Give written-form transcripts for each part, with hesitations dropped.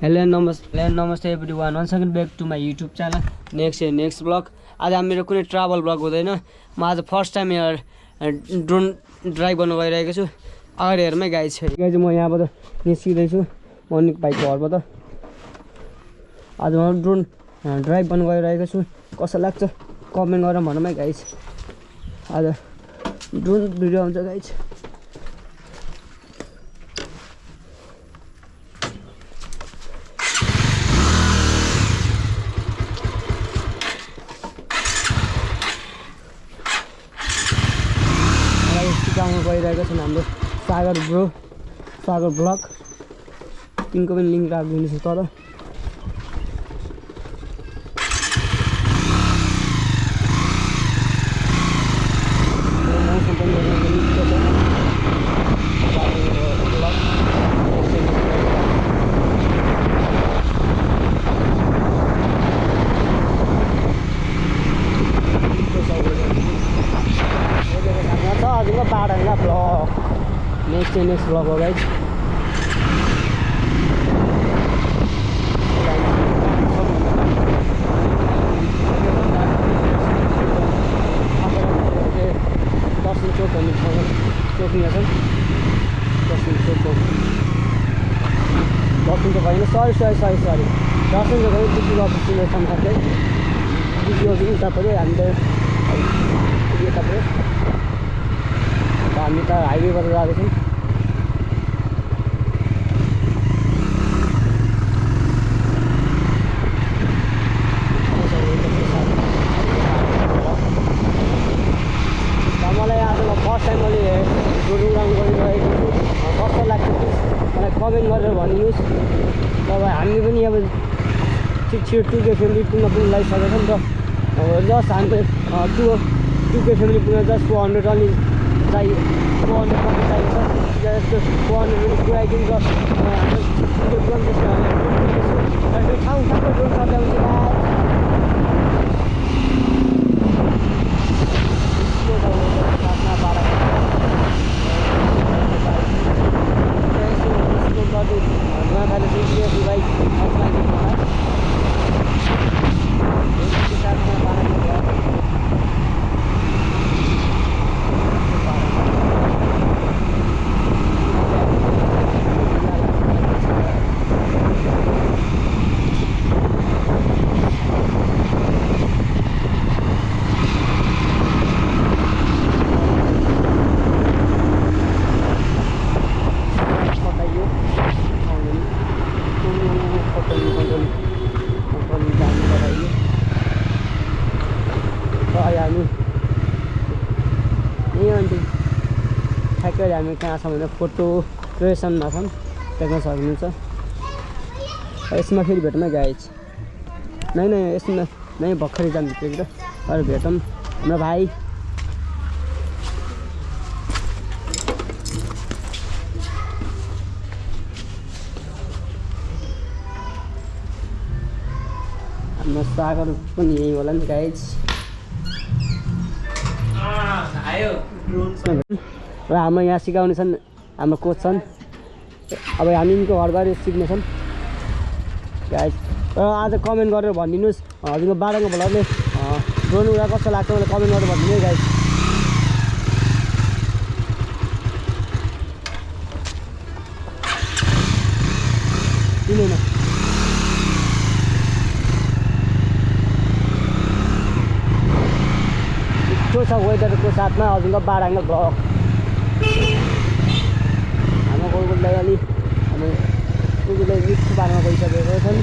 Hello namaste everyone, once again back to my YouTube channel. Next vlog. आज हामी मेरो कुनै ट्राभल भ्लग हुँदैन। म आज फर्स्ट टाइम यहाँ ड्रोन ड्राइभ गर्न गइरहेको छु। अगाडि हेर्मै गाइज छ। गाइज म यहाँबाट निस्किँदै छु मनिक भाइको घरबाट। आज म ड्रोन ड्राइभ गर्न गइरहेको छु। कस्तो लाग्छ कमेन्ट गरेर भनौँ है गाइज। आज ड्रोन भिडियो हुन्छ गाइज। गाउँमा गइरहेको छन् हाम्रो सागर ब्लग। तिनको पनि लिङ्क राखिदिन्छु तल। Next vlog हो गाइज। दर्शन चोक भन्ने चोक यहाँ छ। दर्शन चोक होइन, सरी दर्शन चोक होइन, डिसी अफिस खाँदै डिसी अफिस उता पऱ्यो। हामीले यता पऱ्यो। हामी त हाइवेबाट जाँदैछौँ। मलाई आजको फर्स्ट टाइम मैले ड्रोन उडाउनु गरिरहेको छु। कस्तो लाग्छ मलाई कमेन्ट गरेर भनिदिनुहोस्। तब हामी पनि अब छिटो 2K फ्यामिली पुग्न पनि लागिसकेको छ नि त। जस्ट हामीले 2K फ्यामिली पुग्न जस्ट 400 अलि चाहियो। 400 मात्रै चाहिएको छ। जस्तो 400 पनि पुऱ्याइदिनु जस्ट हाम्रो ठाउँ ठाउँको ड्रोन सजाउँछ। ठ्याक्कै हामी कहाँ छौँ भने फोटो क्रिएसनमा छौँ, देख्न सक्नुहुन्छ। यसमा फेरि भेटौँ गाइज। नै यसमा नै भर्खरै जाम भित्रतिर अरू भेटौँ हाम्रो भाइ। हाम्रो सागर पनि यही होला नि गाइज। र हाम्रो यहाँ सिकाउने छन् हाम्रो कोच छन्। अब हामी यिनको घर गएर सिक्नेछौँ गाइज। र आज कमेन्ट गरेर भनिदिनुहोस् हजुरको बाह्रको भ्लगले ड्रोन उडा कस्तो लाग्छ मलाई कमेन्ट गरेर भनिदिनु है गाइज। किन मिठो छ वेदरको साथमा हजुरको बाह्रको भ्लग। हाम्रो गोलगोललाई अलि हामी गोलगोललाई मिठो पारमा गइसकेको छन्।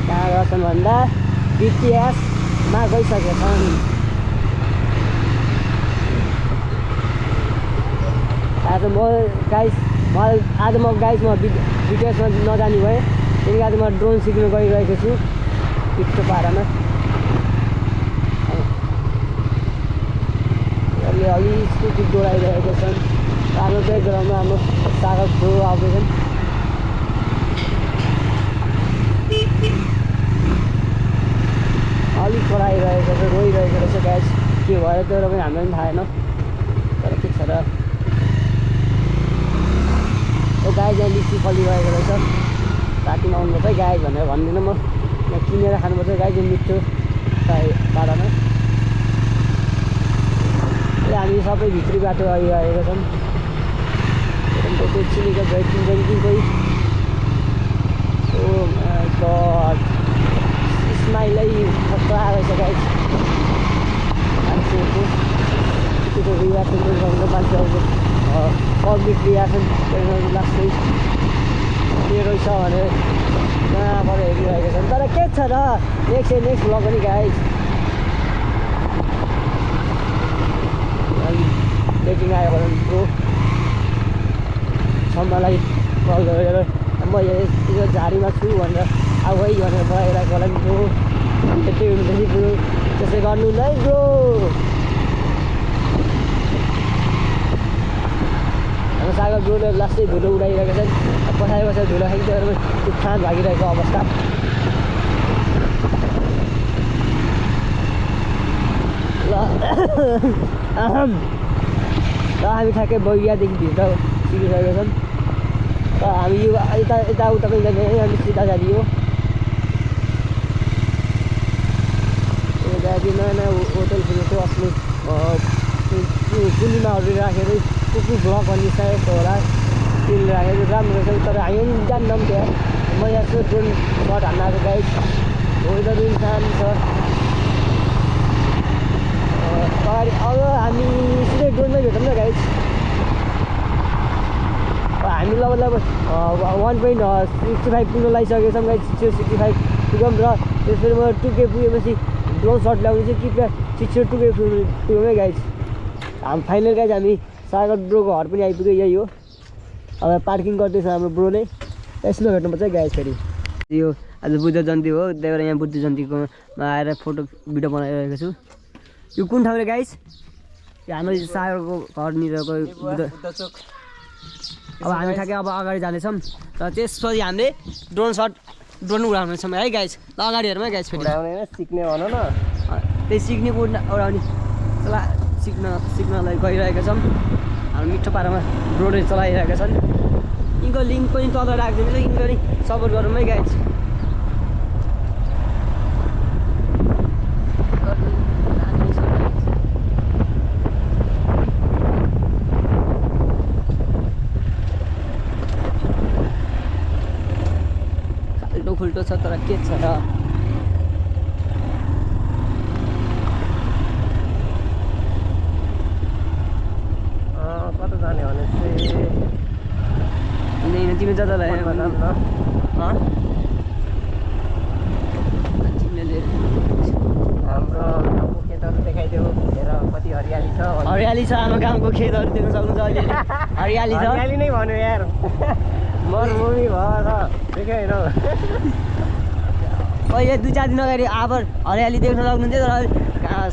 कहाँ गर्छन् भन्दा BTSमा गइसकेका छन्। आज म गाइस आज म गाइस म भिडियोसमा नजाने भएँ त्यही आज म ड्रोन सिक्न गइरहेको छु पिट्टो पारामा अलि स्कुटी दौडाइरहेको छन् हाम्रो ब्याकग्राउन्डमा हाम्रो सागर ब्रो आउँदैछन् अलिक कराइरहेको छ रोइरहेको रहेछ गाइस के भयो तर पनि हामीलाई पनि थाहा छैन तर के छ र गाई यहाँ लिची फलिरहेको रहेछ रातिमा आउनुपर्छ है गाई भनेर भन्दिनँ म यहाँ किनेर खानुपर्छ गाई चाहिँ मिठो पारामा हामी सबै भित्री बाटो आइरहेका छौँ त्यो चिनेको भए किन्छन् कि कोही ओ माई गड स्माइलै खतरा रहेछ गाई मान्छेहरूको त्यो रियाक्सन गर्नु मान्छेहरूको पब्लिक रियाक्सन लास्टै के रहेछ भनेर कहाँबाट हेरिरहेका छन् तर के छ र नेक्स्ट भ्लग पनि गाई डेटिङ आयो भने ब्रो सम्मलाई कल गरेर म यो झाडीमा छु भनेर अब है भनेर बोलाइरहेको होला नि ब्रो त्यही हुन्छ नि ब्रो त्यसै गर्नु नै ब्रो हाम्रो सागर ब्रोले लास्टै धुलो उडाइरहेको छन् पछाडि धुलो खाइदिएर त्यो फाँद भागिरहेको अवस्था ल र हामी ठ्याक्कै बैरियादेखि भित्र सिकिसकेका छौँ र हामी यो यताउता पनि जाने है हामी सिधा जाने हो नयाँ होटल खुलेको आफ्नो पूर्णिमाहरू राखेर कुकुर भ्लग भन्ने सायद होला त्यसले राखेर राम्रो रहेछ तर हामी पनि जान्दैनौँ त्यहाँ म यहाँ छु ड्रोन सट हान्न आएको गाइड वेदर पनि शान्त छ अगाडि अब हामी सिधै ड्रोनमै भेटौँ न गाइड हामी लगभग 1.65 पुग्न लागिसकेको छौँ गाइड 65 पुगौँ र त्यसपछि म 2K पुगेपछि ड्रोन सट ल्याउने चाहिँ कृपया 2K पुगौँ है गाइड हामी फाइनल गाइड हामी सागर ब्रोको घर पनि आइपुग्यो यही हो अब पार्किङ गर्दैछ हाम्रो ब्रोले यसमा भेट्नुपर्छ है गाइड फेरि यो आज बुद्ध जयन्ती हो त्यही भएर यहाँ बुद्ध जयन्तीकोमा आएर फोटो भिडियो बनाइरहेको छु यो कुन ठाउँ रे गाइस यो हाम्रो सागरको घरनिरको अब हामी ठ्याक्कै अब अगाडि जाँदैछौँ र त्यसपछि हामीले ड्रोन उडाउनेछौँ है गाइस ल अगाडि हेरौँ है गाइस फेरि सिक्ने भनौँ न त्यही सिक्ने उडाउने सिक्नलाई गइरहेका छौँ हाम्रो मिठो पारामा ड्रोनले चलाइरहेका छन् यिनको लिङ्क पनि तल राखिदिनु यिनको पनि सपोर्ट गरौँ है गाइस खुल्टो छ तर के छ र कता जाने भने चाहिँ तिमी जता हाम्रो गाउँको खेतहरू देखाइदियो हेर कति हरियाली छ हाम्रो गाउँको खेतहरू देख्न सक्नुहुन्छ अहिले हरियाली छ हरियाली नै भन्यो यार मरुभूमि भएर देख्यो होइन अहिले 2-4 दिन अगाडि अब हरियाली देख्न सक्नुहुन्थ्यो तर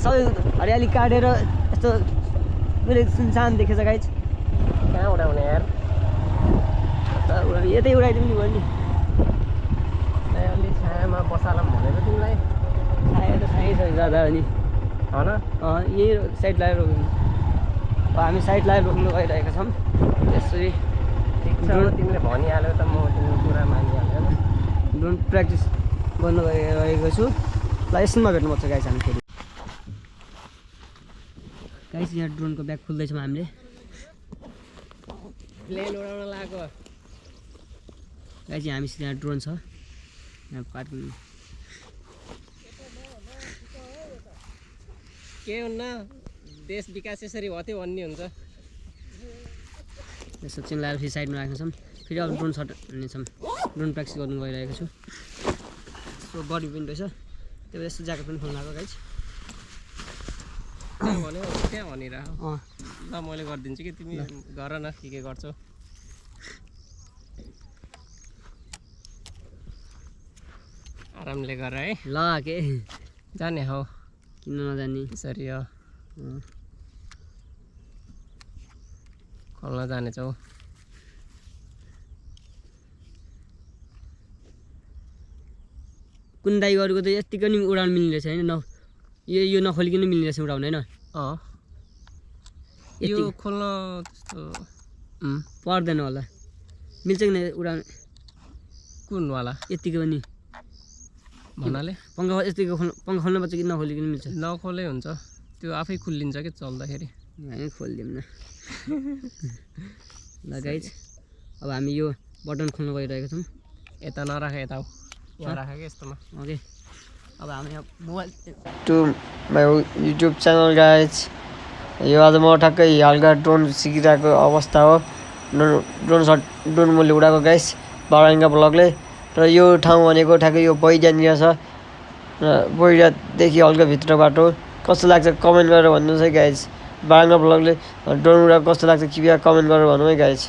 सबै हरियाली काटेर यस्तो सुनसान देखेछ गाइज कहाँ उडाउने यार यतै उडाइदिउँ नि भयो नि अलि छायामा बसालौँ भनेको तिमीलाई छाया त छायै छ जाँदा नि होइन यही साइड लगाएर रोक्नु हामी साइड लगाएर रोक्नु गइरहेका छौँ त्यसरी ठिक छ तिमीले भनिहाल्यो त म तिम्रो कुरा मानिहाल्यो होइन ड्रोन प्र्याक्टिस गर्नु गइरहेको छु ल यसमा भेट्नुपर्छ गाइस हामी फेरि गाइस यहाँ ड्रोनको ब्याग खोल्दैछौँ हामीले प्लेन उडाउन लागेको गाइस हामीसँग यहाँ ड्रोन छ यहाँ पार्किङ के हुन्न देश विकास यसरी भयो भन्ने हुन्छ यसो चाहिँ लगाएर फेरि साइडमा राख्नेछौँ फेरि अब ड्रोन सट हान्नेछौँ ड्रोन प्र्याक्टिस गर्नु गइरहेको छु सो बडी पनि रहेछ त्यो भएर यस्तो ज्याकेट पनि खोल्नु आएको गाइस भन्यो त्यहाँ भनिरह ल मैले गरिदिन्छु कि तिमी गर न के गर्छौ आरामले गर है ल के जाने हौ किन नजाने यसरी हो खोल्न जानेछौ कुन दाइगरको त यतिको नि उडाउन मिल्ने रहेछ होइन यो नखोलिकन मिल्ने रहेछ उडाउन होइन यो खोल्न त्यस्तो पर्दैन होला मिल्छ कि नै उडाउन कुनवाला यतिको पनि भन्नाले पङ्खा यतिको पङ्खा खोल्नु पर्छ कि नखोलिकन मिल्छ नखोले हुन्छ त्यो आफै खुल्लिन्छ कि चल्दाखेरि हामी खोलिदिउँ न ल गाइज अब हामी यो बटन खोल्न गइरहेको छौँ यता नराख यता यहाँ राख कि यस्तोमा ओके अब हामी mobile to my YouTube channel guys यो आज म ठ्याक्कै हल्का ड्रोन सिकिरहेको अवस्था हो ड्रोन मैले उडाएको गाइस बाराङ्गा ब्लगले र यो ठाउँ भनेको ठ्याक्कै यो बैरियानिर छ र बैरियादेखि हल्का भित्र बाटो कस्तो लाग्छ कमेन्ट गरेर भन्नुहोस् है गाइज बाराङ्गा ब्लगले ड्रोन उडाएको कस्तो लाग्छ कृपया कमेन्ट गरेर भन्नु है गाइज